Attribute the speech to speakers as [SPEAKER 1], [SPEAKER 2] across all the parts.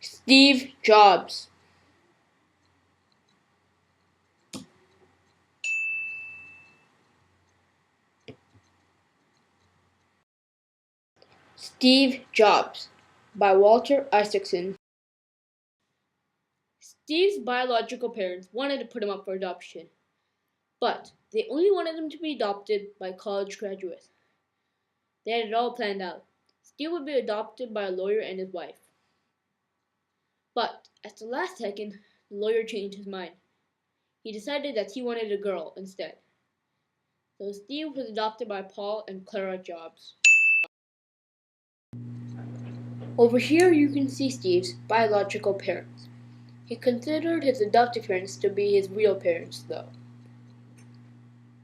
[SPEAKER 1] Steve Jobs. Steve Jobs by Walter Isaacson. Steve's biological parents wanted to put him up for adoption, but they only wanted him to be adopted by college graduates. They had it all planned out. Steve would be adopted by a lawyer and his wife. But at the last second, the lawyer changed his mind. He decided that he wanted a girl instead. So Steve was adopted by Paul and Clara Jobs. Over here you can see Steve's biological parents. He considered his adoptive parents to be his real parents, though.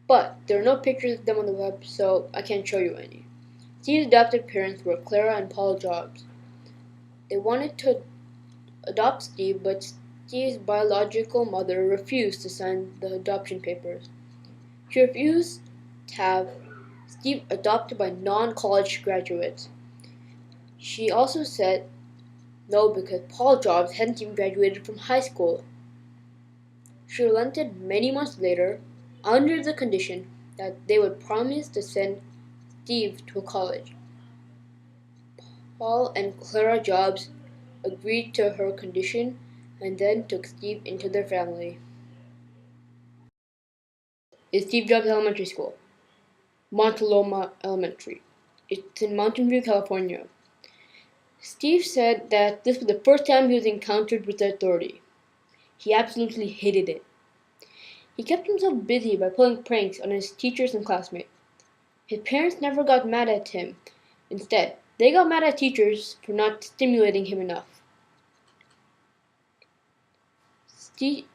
[SPEAKER 1] But there are no pictures of them on the web, so I can't show you any. Steve's adoptive parents were Clara and Paul Jobs. They wanted to adopt Steve, but Steve's biological mother refused to sign the adoption papers. She refused to have Steve adopted by non-college graduates. She also said no because Paul Jobs hadn't even graduated from high school. She relented many months later under the condition that they would promise to send Steve to a college. Paul and Clara Jobs agreed to her condition and then took Steve into their family. Is Steve Jobs Elementary School? Montaloma Elementary. It's in Mountain View, California. Steve said that this was the first time he was encountered with authority. He absolutely hated it. He kept himself busy by pulling pranks on his teachers and classmates. His parents never got mad at him. Instead, they got mad at teachers for not stimulating him enough. Steve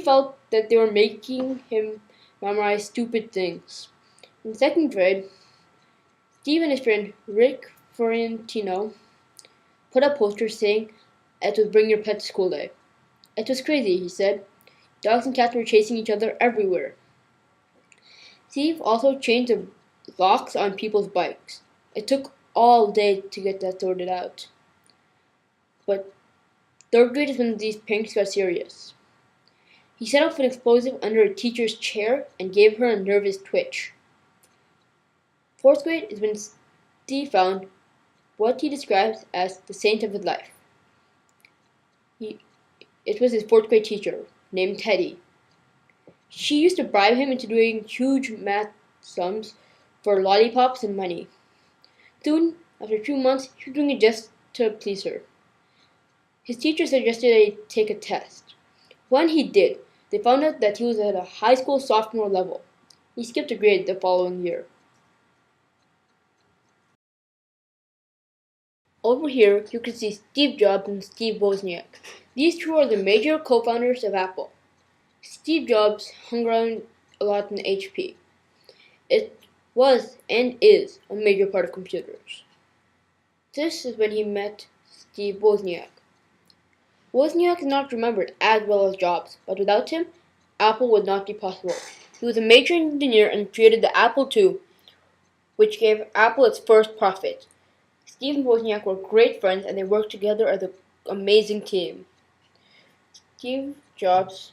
[SPEAKER 1] felt that they were making him memorize stupid things. In second grade, Steve and his friend Rick Fiorentino put up posters saying it was Bring Your Pet to School Day. It was crazy, he said. Dogs and cats were chasing each other everywhere. Steve also changed the locks on people's bikes. It took all day to get that sorted out. But third grade is when these pranks got serious. He set off an explosive under a teacher's chair and gave her a nervous twitch. Fourth grade is when Steve found what he describes as the saint of his life. It was his fourth grade teacher, named Teddy. She used to bribe him into doing huge math sums for lollipops and money. Soon, after 2 months, he was doing it just to please her. His teacher suggested that he take a test. When he did, they found out that he was at a high school sophomore level. He skipped a grade the following year. Over here, you can see Steve Jobs and Steve Wozniak. These two are the major co-founders of Apple. Steve Jobs hung around a lot in HP. It was and is a major part of computers. This is when he met Steve Wozniak. Wozniak is not remembered as well as Jobs, but without him, Apple would not be possible. He was a major engineer and created the Apple II, which gave Apple its first profit. Steve and Wozniak were great friends and they worked together as an amazing team. Steve Jobs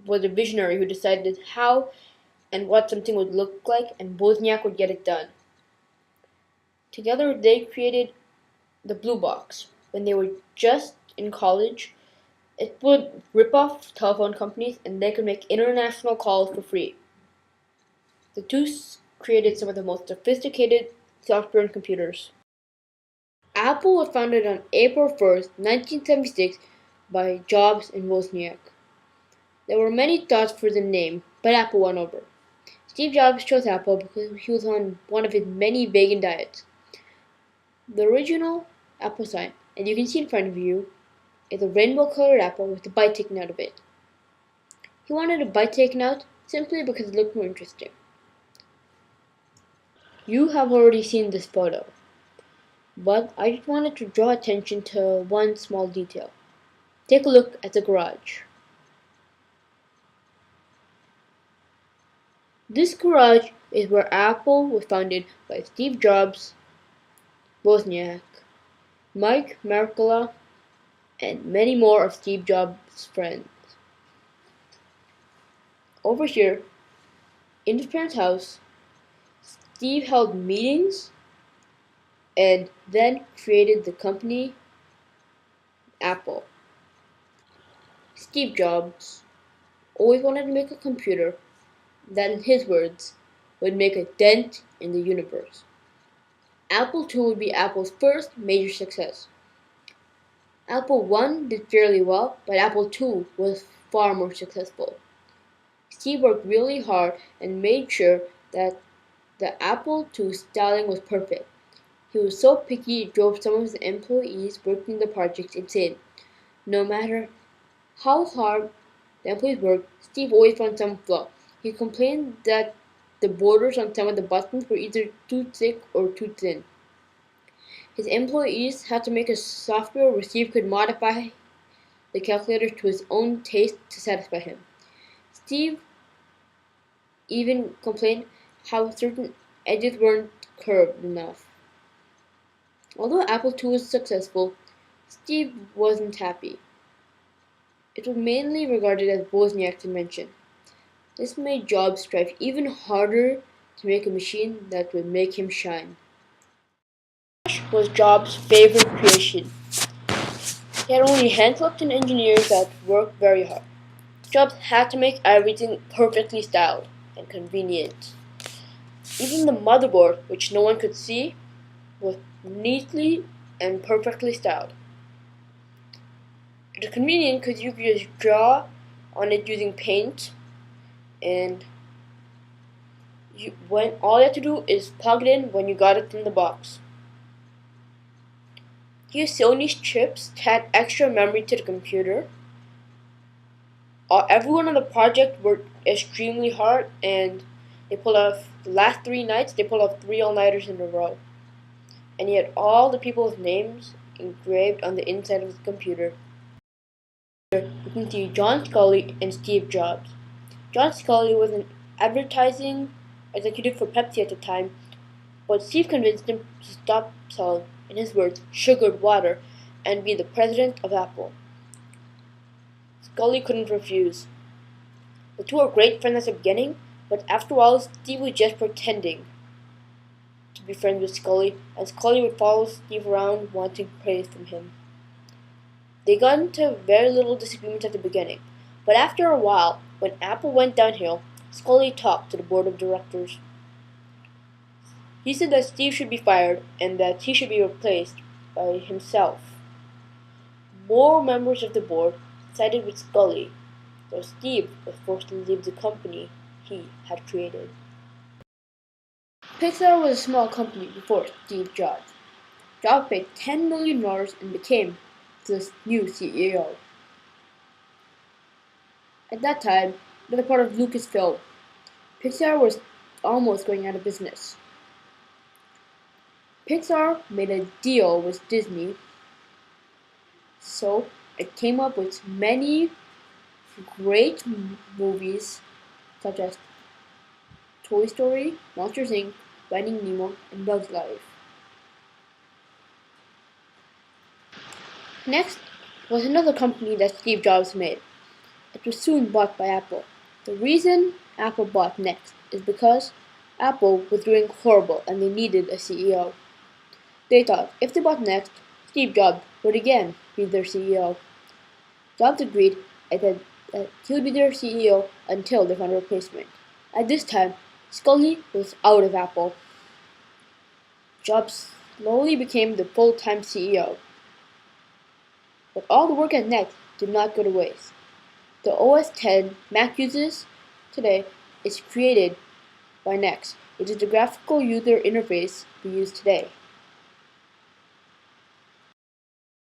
[SPEAKER 1] was a visionary who decided how and what something would look like, and Wozniak would get it done. Together they created the Blue Box. When they were just in college, it would rip off telephone companies and they could make international calls for free. The two created some of the most sophisticated software and computers. Apple was founded on April 1st, 1976 by Jobs and Wozniak. There were many thoughts for the name, but Apple won over. Steve Jobs chose Apple because he was on one of his many vegan diets. The original Apple sign, as you can see in front of you, is a rainbow-colored apple with a bite taken out of it. He wanted a bite taken out simply because it looked more interesting. You have already seen this photo, but I just wanted to draw attention to one small detail. Take a look at the garage. This garage is where Apple was founded by Steve Jobs, Wozniak, Mike Markkula, and many more of Steve Jobs' friends. Over here, in his parents' house, Steve held meetings and then created the company Apple. Steve Jobs always wanted to make a computer that, in his words, would make a dent in the universe. Apple II would be Apple's first major success. Apple I did fairly well, but Apple II was far more successful. Steve worked really hard and made sure that the Apple II styling was perfect. He was so picky it drove some of his employees working the project insane. No matter how hard the employees worked, Steve always found some flaw. He complained that the borders on some of the buttons were either too thick or too thin. His employees had to make a software where Steve could modify the calculator to his own taste to satisfy him. Steve even complained how certain edges weren't curved enough. Although Apple II was successful, Steve wasn't happy. It was mainly regarded as Wozniak's invention. This made Jobs strive even harder to make a machine that would make him shine. Flash was Jobs' favorite creation. He had only hand-selected engineers that worked very hard. Jobs had to make everything perfectly styled and convenient. Even the motherboard, which no one could see, was neatly and perfectly styled. It was convenient because you could just draw on it using paint, and when all you had to do is plug it in when you got it from the box. Used Sony's chips to add extra memory to the computer. Everyone on the project worked extremely hard, and they pulled off the last 3 nights. They pulled off 3 all-nighters in a row, and he had all the people's names engraved on the inside of the computer. You can see John Sculley and Steve Jobs. John Sculley was an advertising executive for Pepsi at the time, but Steve convinced him to stop selling, in his words, sugared water and be the president of Apple. Sculley couldn't refuse. The two were great friends at the beginning, but after a while, Steve was just pretending to be friends with Sculley, and Sculley would follow Steve around wanting praise from him. They got into very little disagreements at the beginning, but after a while, when Apple went downhill, Sculley talked to the board of directors. He said that Steve should be fired and that he should be replaced by himself. More members of the board sided with Sculley, so Steve was forced to leave the company he had created. Pixar was a small company before Steve Jobs. Jobs paid $10 million and became the new CEO. At that time, they were part of Lucasfilm. Pixar was almost going out of business. Pixar made a deal with Disney, so it came up with many great movies such as Toy Story, Monsters Inc., Finding Nemo, and Bugs Life. Next was another company that Steve Jobs made. It was soon bought by Apple. The reason Apple bought Next is because Apple was doing horrible and they needed a CEO. They thought if they bought Next, Steve Jobs would again be their CEO. Jobs agreed and said that he would be their CEO until they found a replacement. At this time, Sculley was out of Apple. Jobs slowly became the full-time CEO. But all the work at Next did not go to waste. The OS X Mac uses today is created by Next. It is the graphical user interface we use today.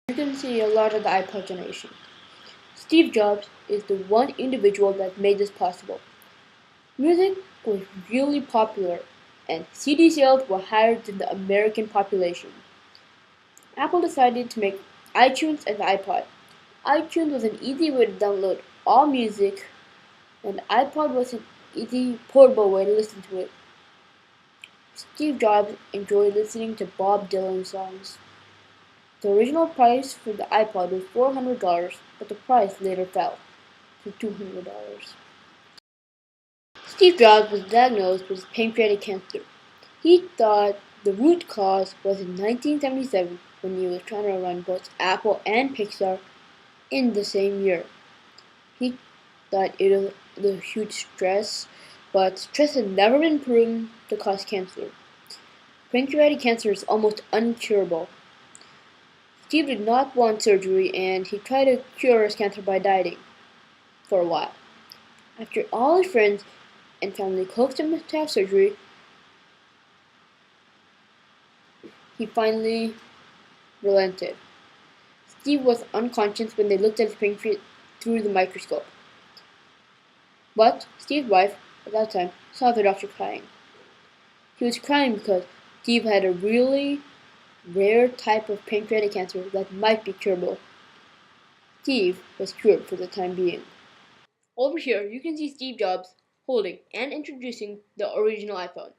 [SPEAKER 1] You can see a lot of the iPod generation. Steve Jobs is the one individual that made this possible. Music was really popular, and CD sales were higher than the American population. Apple decided to make iTunes and the iPod. iTunes was an easy way to download all music, and the iPod was an easy, portable way to listen to it. Steve Jobs enjoyed listening to Bob Dylan songs. The original price for the iPod was $400, but the price later fell to $200. Steve Jobs was diagnosed with pancreatic cancer. He thought the root cause was in 1977 when he was trying to run both Apple and Pixar in the same year. He thought it was the huge stress, but stress has never been proven to cause cancer. Pancreatic cancer is almost incurable. Steve did not want surgery and he tried to cure his cancer by dieting for a while. After all his friends and family coaxed him to have surgery, he finally relented. Steve was unconscious when they looked at his pancreas through the microscope. But Steve's wife, at that time, saw the doctor crying. He was crying because Steve had a really rare type of pancreatic cancer that might be curable. Steve was cured for the time being. Over here, you can see Steve Jobs holding and introducing the original iPhone.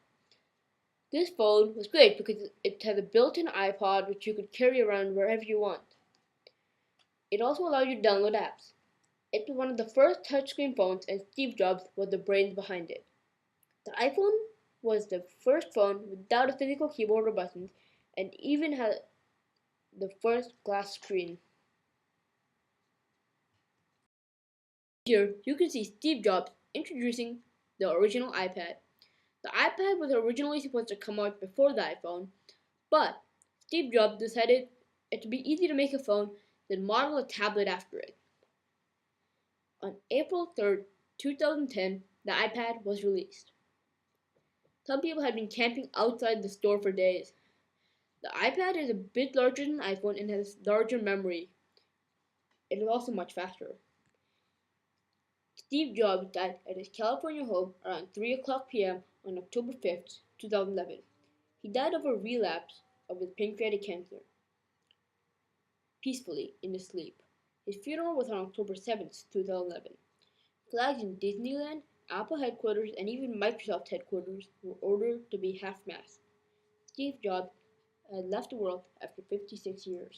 [SPEAKER 1] This phone was great because it had a built-in iPod which you could carry around wherever you want. It also allowed you to download apps. It was one of the first touchscreen phones and Steve Jobs was the brains behind it. The iPhone was the first phone without a physical keyboard or buttons and even had the first glass screen. Here you can see Steve Jobs introducing the original iPad. The iPad was originally supposed to come out before the iPhone, but Steve Jobs decided it would be easy to make a phone, then model a tablet after it. On April 3rd, 2010, the iPad was released. Some people had been camping outside the store for days. The iPad is a bit larger than the iPhone and has larger memory. It is also much faster. Steve Jobs died at his California home around 3:00 p.m. on October 5th, 2011. He died of a relapse of his pancreatic cancer, peacefully in his sleep. His funeral was on October 7th, 2011. Flags in Disneyland, Apple headquarters, and even Microsoft headquarters were ordered to be half-mast. Steve Jobs had left the world after 56 years.